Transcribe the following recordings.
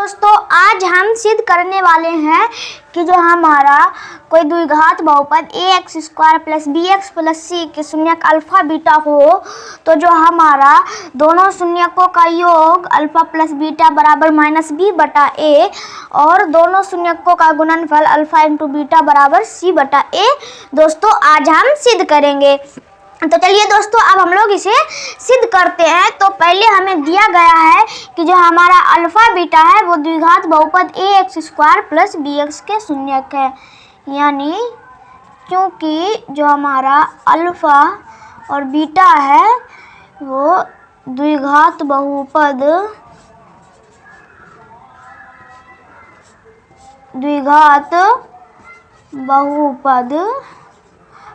दोस्तों आज हम सिद्ध करने वाले हैं कि जो हमारा कोई द्विघात बहुपद ax square plus bx plus c के शून्यक अल्फा बीटा हो तो जो हमारा दोनों शून्यकों का योग अल्फा प्लस बीटा बराबर माइनस b बटा a और दोनों शून्यकों का गुणनफल अल्फा इंटू बीटा बराबर c बटा a दोस्तों आज हम सिद्ध करेंगे। तो चलिए दोस्तों अब हम लोग इसे सिद्ध करते हैं। तो पहले हमें दिया गया है कि जो हमारा अल्फा बीटा है वो द्विघात बहुपद ax स्क्वायर प्लस bx के शून्यक है, यानी क्योंकि जो हमारा अल्फा और बीटा है वो द्विघात बहुपद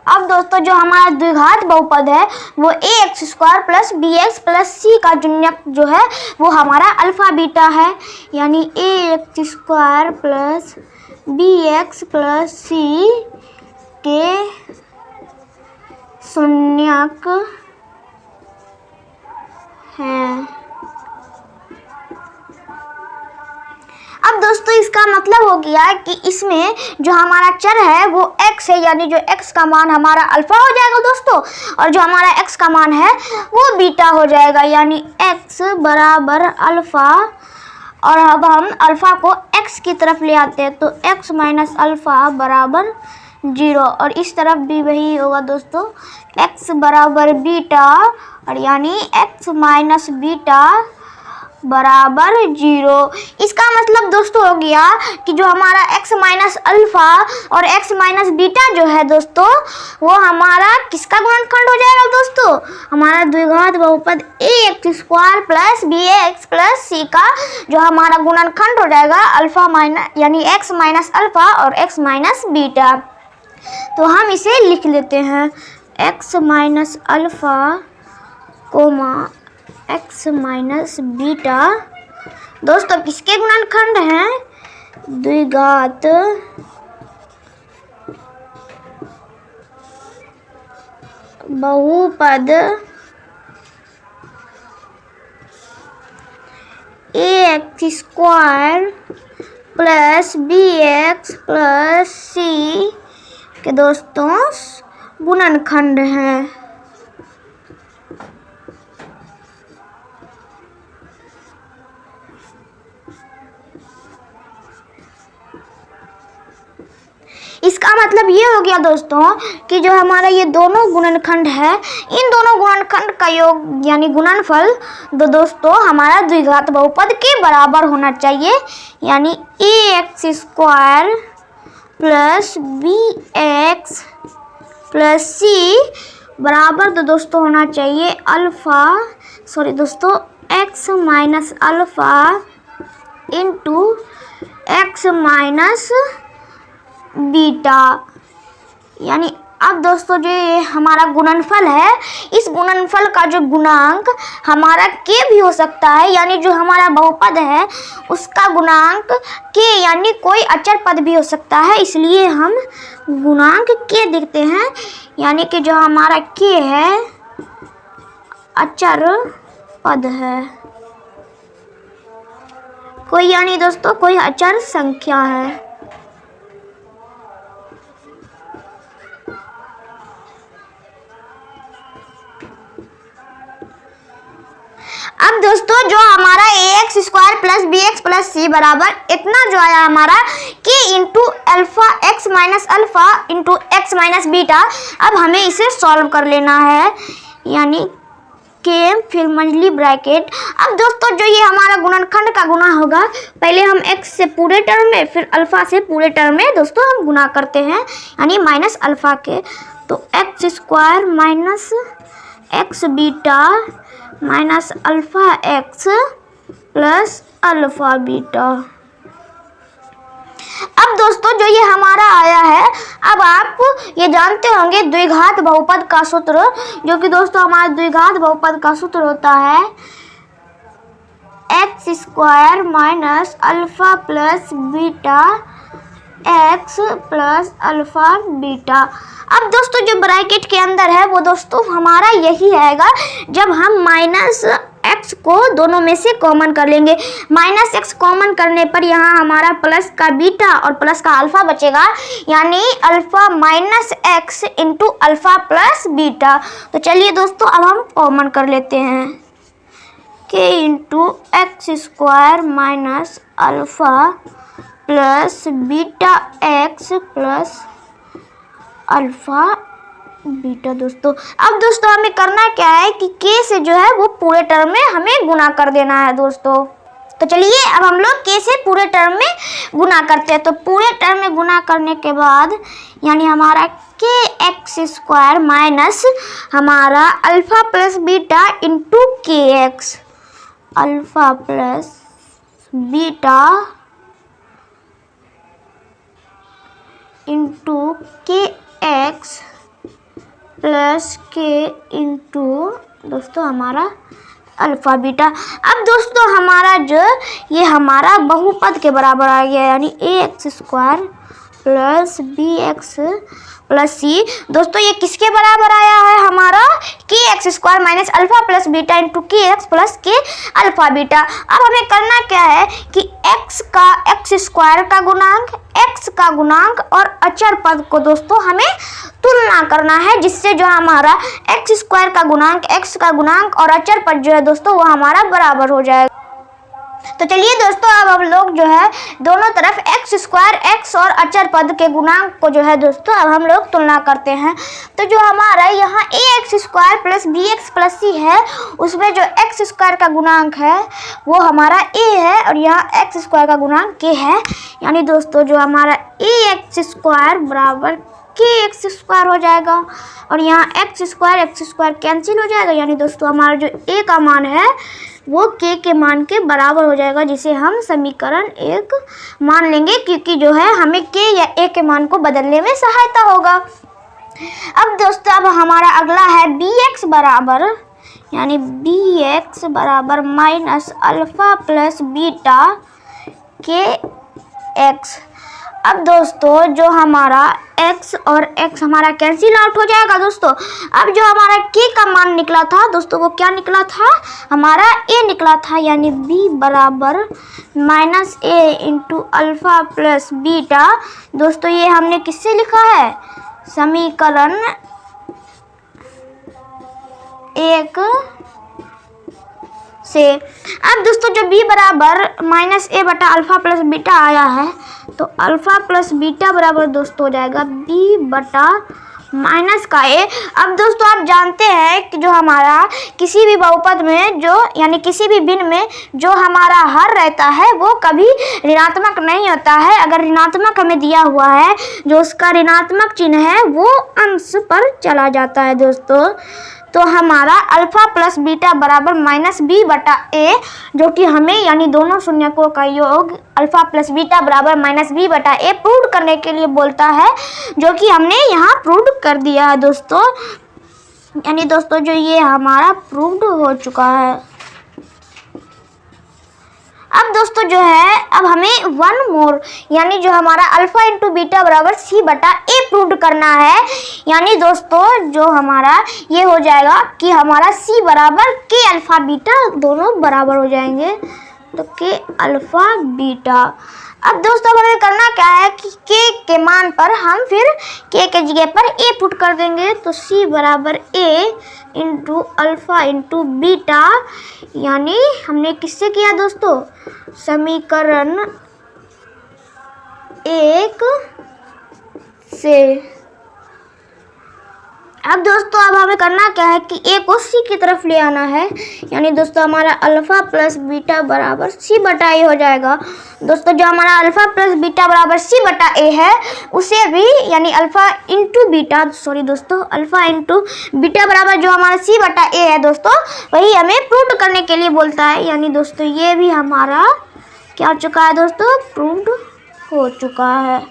अब दोस्तों जो हमारा द्विघात बहुपद है वो ax square plus bx plus c का शून्यक जो है वो हमारा अल्फा बीटा है, यानी ax square plus bx plus c के शून्यक है। अब दोस्तों इसका मतलब हो गया कि इसमें जो हमारा चर है वो x है, यानी जो x का मान हमारा अल्फा हो जाएगा दोस्तों, और जो हमारा x का मान है वो बीटा हो जाएगा, यानी x बराबर अल्फा। और अब हम अल्फा को x की तरफ ले आते हैं तो x माइनस अल्फा बराबर 0, और इस तरफ भी वही होगा दोस्तों, x बराबर बीटा, और यानी x माइनस बीटा बराबर 0। इसका मतलब दोस्तों हो गया कि जो हमारा x माइनस अल्फा और x माइनस बीटा जो है दोस्तों वो हमारा किसका गुणनखंड हो जाएगा दोस्तों, हमारा द्विघात बहुपद ax square plus bx plus c का जो हमारा गुणनखंड हो जाएगा अल्फा माइनस यानी x माइनस अल्फा और x माइनस बीटा। तो हम इसे लिख लेते हैं x minus alpha coma x minus beta दोस्तों किसके गुणनखंड हैं, द्विघात बहुपद ax square plus bx plus c के दोस्तों गुणनखंड हैं। इसका मतलब ये हो गया दोस्तों कि जो हमारा ये दोनों गुणनखंड है इन दोनों गुणनखंड का योग यानी गुणनफल दोस्तों हमारा द्विघात बहुपद के बराबर होना चाहिए, यानी ax square plus bx plus c बराबर तो दोस्तों होना चाहिए x minus alpha into x minus beta. यानी अब दोस्तों जो ये हमारा गुणनफल है इस गुणनफल का जो गुणांक हमारा k भी हो सकता है, यानी जो हमारा बहुपद है उसका गुणांक k यानी कोई अचर पद भी हो सकता है, इसलिए हम गुणांक k देखते हैं, यानी कि जो हमारा k है अचर पद है कोई, यानी दोस्तों कोई अचर संख्या है। अब दोस्तों जो हमारा ax square plus bx plus c बराबर इतना जो आया हमारा k into alpha x minus alpha into x minus beta, अब हमें इसे सॉल्व कर लेना है, यानी k फिर मंझली ब्रैकेट। अब दोस्तों जो ये हमारा गुणनखंड का गुणा होगा पहले हम x से पूरे टर्म में फिर अल्फा से पूरे टर्म में दोस्तों हम गुणा करते हैं, यानी माइनस अल्फा के, तो x square minus x beta minus alpha x plus alpha beta. अब दोस्तों जो ये हमारा आया है, अब आप ये जानते होंगे द्विघात बहुपद का सूत्र, जो कि दोस्तों हमारा द्विघात बहुपद का सूत्र होता है x square minus alpha plus beta x plus alpha beta. अब दोस्तों जो ब्रैकेट के अंदर है वो दोस्तों हमारा यही आएगा जब हम माइनस x को दोनों में से कॉमन कर लेंगे। -x कॉमन करने पर यहाँ हमारा प्लस का बीटा और प्लस का अल्फा बचेगा, यानी alpha minus x into alpha plus beta. तो चलिए दोस्तों अब हम कॉमन कर लेते हैं, k into x square minus alpha plus beta x plus alpha beta. दोस्तों अब दोस्तों हमें करना क्या है कि k से जो है वो पूरे टर्म में हमें गुना कर देना है दोस्तों। तो चलिए अब हम लोग k से पूरे टर्म में गुना करते हैं। तो पूरे टर्म में गुना करने के बाद यानी हमारा k एक्स स्क्वायर माइनस हमारा alpha plus beta into K x, alpha plus beta into K X plus के इंटू दोस्तों हमारा अल्फा बीटा। अब दोस्तों हमारा जो ये हमारा बहुपद के बराबर आ गया, यानी A X square plus B X plus C. दोस्तों ये किसके बराबर आया है, हमारा K X square minus alpha plus beta into K X plus K alpha beta. अब हमें करना क्या है कि x का एक्स स्क्वायर का गुणांक, x का गुणांक और अचर पद को दोस्तों हमें तुलना करना है, जिससे जो हमारा एक्स स्क्वायर का गुणांक, x का गुणांक और अचर पद जो है दोस्तों वो हमारा बराबर हो जाएगा। तो चलिए दोस्तों अब हम लोग जो है दोनों तरफ एक्स स्क्वायर, एक्स और अचर पद के गुणांक को जो है दोस्तों अब हम लोग तुलना करते हैं। तो जो हमारा यहाँ A X square plus B X plus C है, उसमें जो एक्स स्क्वायर का गुणांक है वो हमारा ए है और यहाँ एक्स स्क्वायर का गुणांक के है, यानी दोस्तों जो हमारा ए एक्स स्क्वायर बराबर के एक्स स्क्वायर हो जाएगा और यहाँ एक्स स्क्वायर कैंसिल हो जाएगा, यानी दोस्तों हमारा जो ए का मान है वो के मान के बराबर हो जाएगा, जिसे हम समीकरण 1 मान लेंगे, क्योंकि जो है हमें के या ए के मान को बदलने में सहायता होगा। अब दोस्तों अब हमारा अगला है बी एक्स बराबर, यानी बी एक्स बराबर माइनस अल्फा प्लस बीटा के एक्स। अब दोस्तों जो हमारा x और x हमारा कैंसिल आउट हो जाएगा दोस्तों। अब जो हमारा k का मान निकला था दोस्तों वो क्या निकला था, हमारा a निकला था, यानी b बराबर minus a into alpha plus beta. दोस्तों ये हमने किससे लिखा है, समीकरण 1 से। अब दोस्तों जो b बराबर माइनस a बटा अल्फा प्लस बीटा आया है, तो अल्फा प्लस बीटा बराबर दोस्तों हो जाएगा b बटा माइनस का a। अब दोस्तों आप जानते हैं कि जो हमारा किसी भी बहुपद में जो यानी किसी भी भिन्न में जो हमारा हर रहता है वो कभी ऋणात्मक नहीं होता है। अगर ऋणात्मक हमें दिया हुआ है, जो उसका ऋणात्मक चिन्ह है वो अंश पर चला जाता है दोस्तों। तो हमारा अल्फा प्लस बीटा बराबर माइनस बी बटा ए, जो कि हमें यानी दोनों शून्यकों का योग अल्फा प्लस बीटा बराबर माइनस बी बटा ए प्रूव करने के लिए बोलता है, जो कि हमने यहाँ प्रूव कर दिया है दोस्तों। यानी दोस्तों जो ये हमारा प्रूव्ड हो चुका है। अब दोस्तों जो है अब हमें वन मोर यानी जो हमारा अल्फा इंटू बीटा बराबर सी बटा ए प्रूव करना है। यानी दोस्तों जो हमारा ये हो जाएगा कि हमारा सी बराबर के अल्फा बीटा दोनों बराबर हो जाएंगे, तो के अल्फा बीटा। अब दोस्तों हमें करना क्या है कि के मान पर हम फिर के जगह पर ए पुट कर देंगे, तो सी बराबर ए इंटू अल्फा इंटू बीटा, यानी हमने किससे किया दोस्तों, समीकरण 1 से। अब दोस्तों अब हमें करना क्या है कि ए को सी की तरफ ले आना है, यानी दोस्तों हमारा अल्फा प्लस बीटा बराबर सी बटा ए हो जाएगा। दोस्तों जो हमारा अल्फा प्लस बीटा बराबर सी बटा ए है, उसे भी यानी अल्फा इंटू बीटा दोस्तों अल्फा इंटू बीटा बराबर जो हमारा सी बटा ए है दोस्तों, वही हमें प्रूव करने के लिए बोलता है। यानी दोस्तों ये भी हमारा क्या हो चुका है दोस्तों, प्रूव्ड हो चुका है।